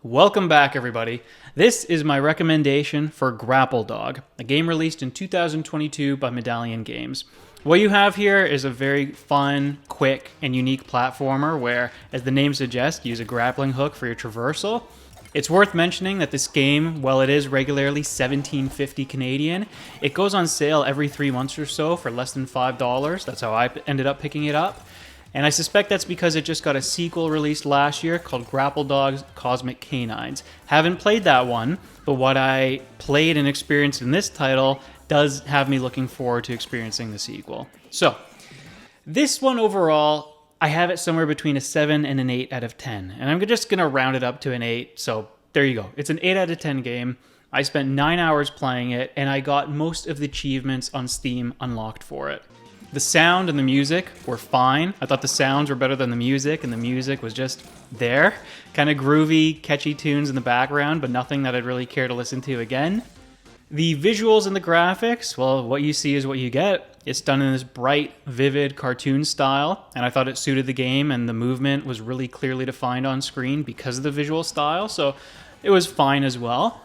Welcome back, everybody. This is my recommendation for Grapple Dog, a game released in 2022 by Medallion Games. What you have here is a very fun, quick, and unique platformer where, as the name suggests, you use a grappling hook for your traversal. It's worth mentioning that this game, while it is regularly $17.50 Canadian, it goes on sale every 3 months or so for less than $5. That's how I ended up picking it up. And I suspect that's because it just got a sequel released last year called Grapple Dog's Cosmic Canines. Haven't played that one, but what I played and experienced in this title does have me looking forward to experiencing the sequel. So, this one overall, I have it somewhere between a 7 and an 8 out of 10. And I'm just going to round it up to an 8, so there you go. It's an 8 out of 10 game. I spent 9 hours playing it, and I got most of the achievements on Steam unlocked for it. The sound and the music were fine. I thought the sounds were better than the music, and the music was just there. Kind of groovy, catchy tunes in the background, but nothing that I'd really care to listen to again. The visuals and the graphics, well, what you see is what you get. It's done in this bright, vivid cartoon style, and I thought it suited the game, and the movement was really clearly defined on screen because of the visual style, so it was fine as well.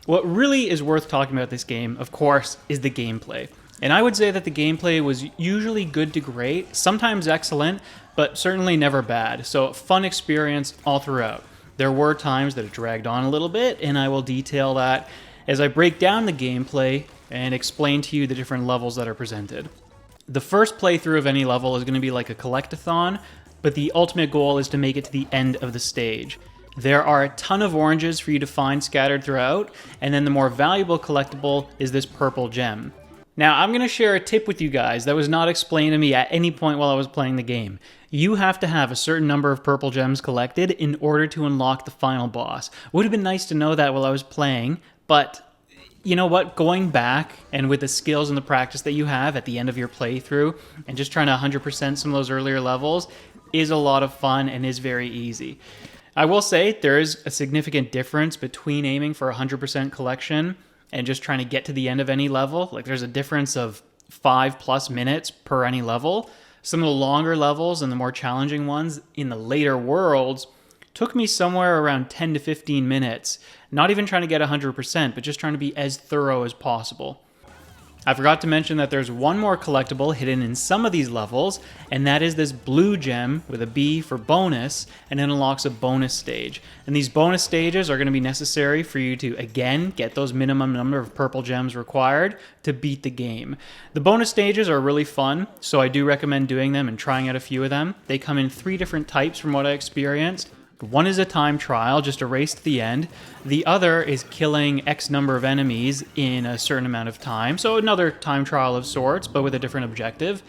What really is worth talking about this game, of course, is the gameplay. And I would say that the gameplay was usually good to great, sometimes excellent, but certainly never bad. So fun experience all throughout. There were times that it dragged on a little bit, and I will detail that as I break down the gameplay and explain to you the different levels that are presented. The first playthrough of any level is going to be like a collectathon, but the ultimate goal is to make it to the end of the stage. There are a ton of oranges for you to find scattered throughout, and then the more valuable collectible is this purple gem. Now, I'm going to share a tip with you guys that was not explained to me at any point while I was playing the game. You have to have a certain number of purple gems collected in order to unlock the final boss. Would have been nice to know that while I was playing, but you know what? Going back and with the skills and the practice that you have at the end of your playthrough and just trying to 100% some of those earlier levels is a lot of fun and is very easy. I will say there is a significant difference between aiming for 100% collection and just trying to get to the end of any level. Like there's a difference of 5+ minutes per any level. Some of the longer levels and the more challenging ones in the later worlds took me somewhere around 10 to 15 minutes. Not even trying to get 100%, but just trying to be as thorough as possible. I forgot to mention that there's one more collectible hidden in some of these levels, and that is this blue gem with a B for bonus, and it unlocks a bonus stage. And these bonus stages are going to be necessary for you to, again, get those minimum number of purple gems required to beat the game. The bonus stages are really fun, so I do recommend doing them and trying out a few of them. They come in 3 different types from what I experienced. One is a time trial, just a race to the end. The other is killing X number of enemies in a certain amount of time. So another time trial of sorts, but with a different objective.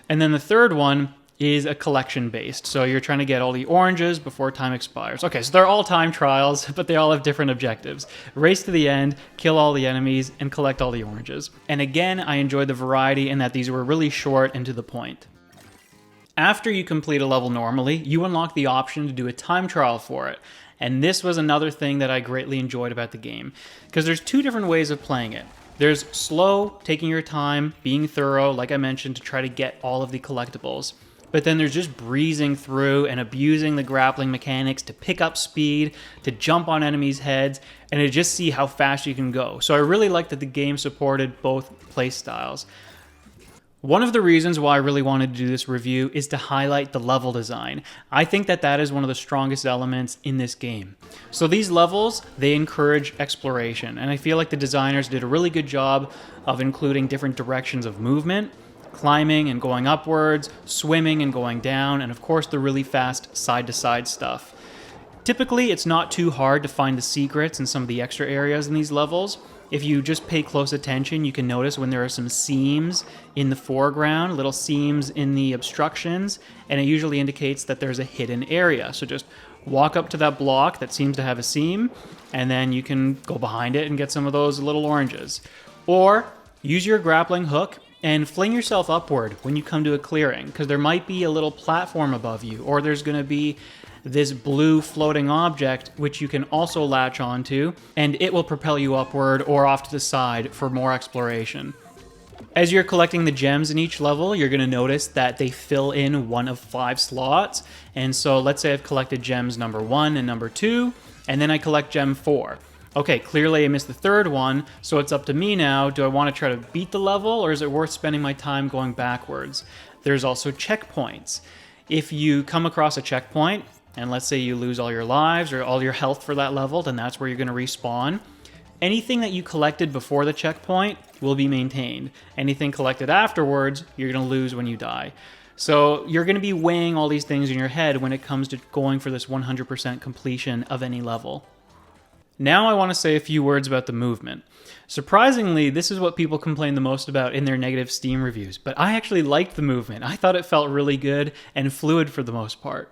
And then the third one is a collection based. So you're trying to get all the oranges before time expires. Okay, so they're all time trials, but they all have different objectives. Race to the end, kill all the enemies, and collect all the oranges. And again, I enjoyed the variety in that these were really short and to the point. After you complete a level normally, you unlock the option to do a time trial for it. And this was another thing that I greatly enjoyed about the game, because there's 2 different ways of playing it. There's slow, taking your time, being thorough, like I mentioned, to try to get all of the collectibles. But then there's just breezing through and abusing the grappling mechanics to pick up speed, to jump on enemies' heads, and to just see how fast you can go. So I really like that the game supported both play styles. One of the reasons why I really wanted to do this review is to highlight the level design. I think that that is one of the strongest elements in this game. So these levels, they encourage exploration, and I feel like the designers did a really good job of including different directions of movement, climbing and going upwards, swimming and going down, and of course the really fast side-to-side stuff. Typically, it's not too hard to find the secrets in some of the extra areas in these levels. If you just pay close attention, you can notice when there are some seams in the foreground, little seams in the obstructions, and it usually indicates that there's a hidden area. So just walk up to that block that seems to have a seam, and then you can go behind it and get some of those little oranges. Or use your grappling hook and fling yourself upward when you come to a clearing, because there might be a little platform above you, or there's going to be this blue floating object, which you can also latch onto, and it will propel you upward or off to the side for more exploration. As you're collecting the gems in each level, you're going to notice that they fill in one of 5 slots. And so let's say I've collected gems number 1 and number 2. and then I collect gem 4. Okay, clearly I missed the third one, so it's up to me now. Do I want to try to beat the level, or is it worth spending my time going backwards? There's also checkpoints. If you come across a checkpoint, and let's say you lose all your lives or all your health for that level, then that's where you're going to respawn. Anything that you collected before the checkpoint will be maintained. Anything collected afterwards, you're going to lose when you die. So you're going to be weighing all these things in your head when it comes to going for this 100% completion of any level. Now I want to say a few words about the movement. Surprisingly, this is what people complain the most about in their negative Steam reviews, but I actually liked the movement. I thought it felt really good and fluid for the most part.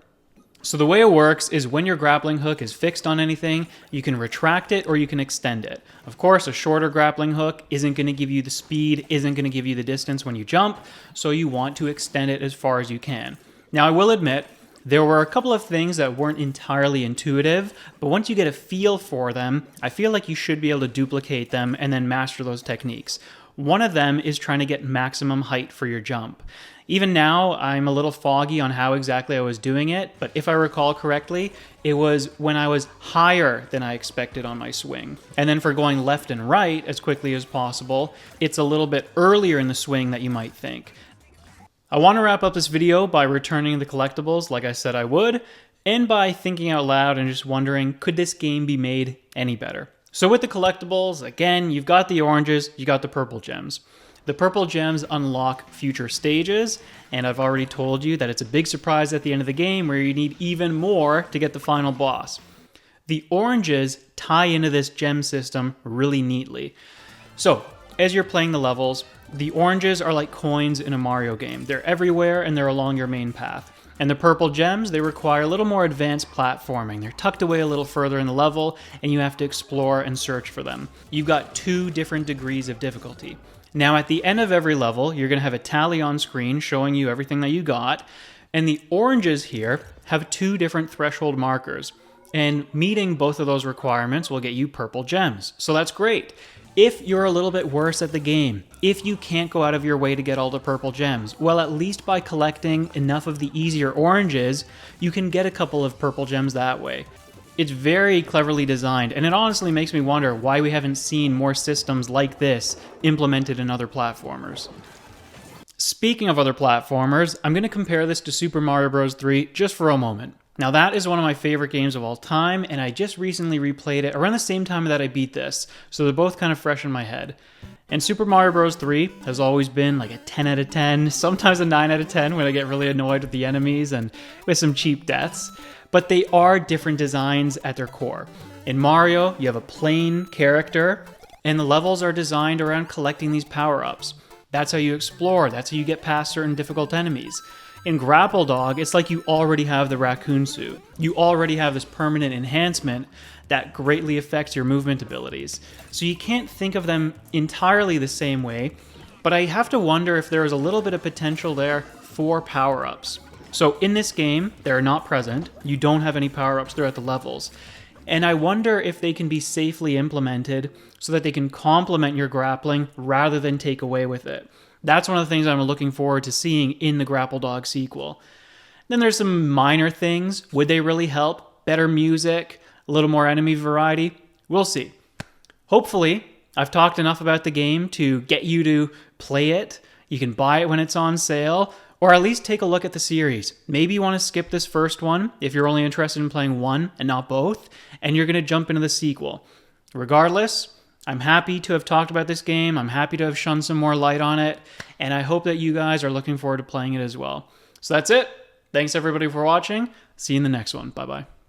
So the way it works is when your grappling hook is fixed on anything, you can retract it or you can extend it. Of course, a shorter grappling hook isn't going to give you the speed, isn't going to give you the distance when you jump, so you want to extend it as far as you can. Now, I will admit, there were a couple of things that weren't entirely intuitive, but once you get a feel for them, I feel like you should be able to duplicate them and then master those techniques. One of them is trying to get maximum height for your jump. Even now, I'm a little foggy on how exactly I was doing it, but if I recall correctly, it was when I was higher than I expected on my swing. And then for going left and right as quickly as possible, it's a little bit earlier in the swing that you might think. I want to wrap up this video by returning the collectibles like I said I would, and by thinking out loud and just wondering, could this game be made any better? So with the collectibles, again, you've got the oranges, you got the purple gems. The purple gems unlock future stages, and I've already told you that it's a big surprise at the end of the game where you need even more to get the final boss. The oranges tie into this gem system really neatly. So, as you're playing the levels, the oranges are like coins in a Mario game. They're everywhere and they're along your main path. And the purple gems, they require a little more advanced platforming. They're tucked away a little further in the level and you have to explore and search for them. You've got 2 different degrees of difficulty. Now at the end of every level, you're going to have a tally on screen showing you everything that you got. And the oranges here have 2 different threshold markers. And meeting both of those requirements will get you purple gems. So that's great. If you're a little bit worse at the game, if you can't go out of your way to get all the purple gems, well, at least by collecting enough of the easier oranges, you can get a couple of purple gems that way. It's very cleverly designed, and it honestly makes me wonder why we haven't seen more systems like this implemented in other platformers. Speaking of other platformers, I'm going to compare this to Super Mario Bros. 3 just for a moment. Now that is one of my favorite games of all time, and I just recently replayed it around the same time that I beat this, so they're both kind of fresh in my head. And Super Mario Bros. 3 has always been like a 10 out of 10, sometimes a 9 out of 10 when I get really annoyed with the enemies and with some cheap deaths. But they are different designs at their core. In Mario, you have a plain character, and the levels are designed around collecting these power-ups. That's how you explore, that's how you get past certain difficult enemies. In Grapple Dog, it's like you already have the raccoon suit. You already have this permanent enhancement that greatly affects your movement abilities. So you can't think of them entirely the same way, but I have to wonder if there is a little bit of potential there for power-ups. So in this game, they're not present. You don't have any power-ups throughout the levels. And I wonder if they can be safely implemented so that they can complement your grappling rather than take away with it. That's one of the things I'm looking forward to seeing in the Grapple Dog sequel. Then there's some minor things. Would they really help? Better music, a little more enemy variety? We'll see. Hopefully, I've talked enough about the game to get you to play it. You can buy it when it's on sale, or at least take a look at the series. Maybe you want to skip this first one if you're only interested in playing one and not both, and you're going to jump into the sequel. Regardless, I'm happy to have talked about this game. I'm happy to have shone some more light on it, and I hope that you guys are looking forward to playing it as well. So that's it. Thanks everybody for watching. See you in the next one. Bye-bye.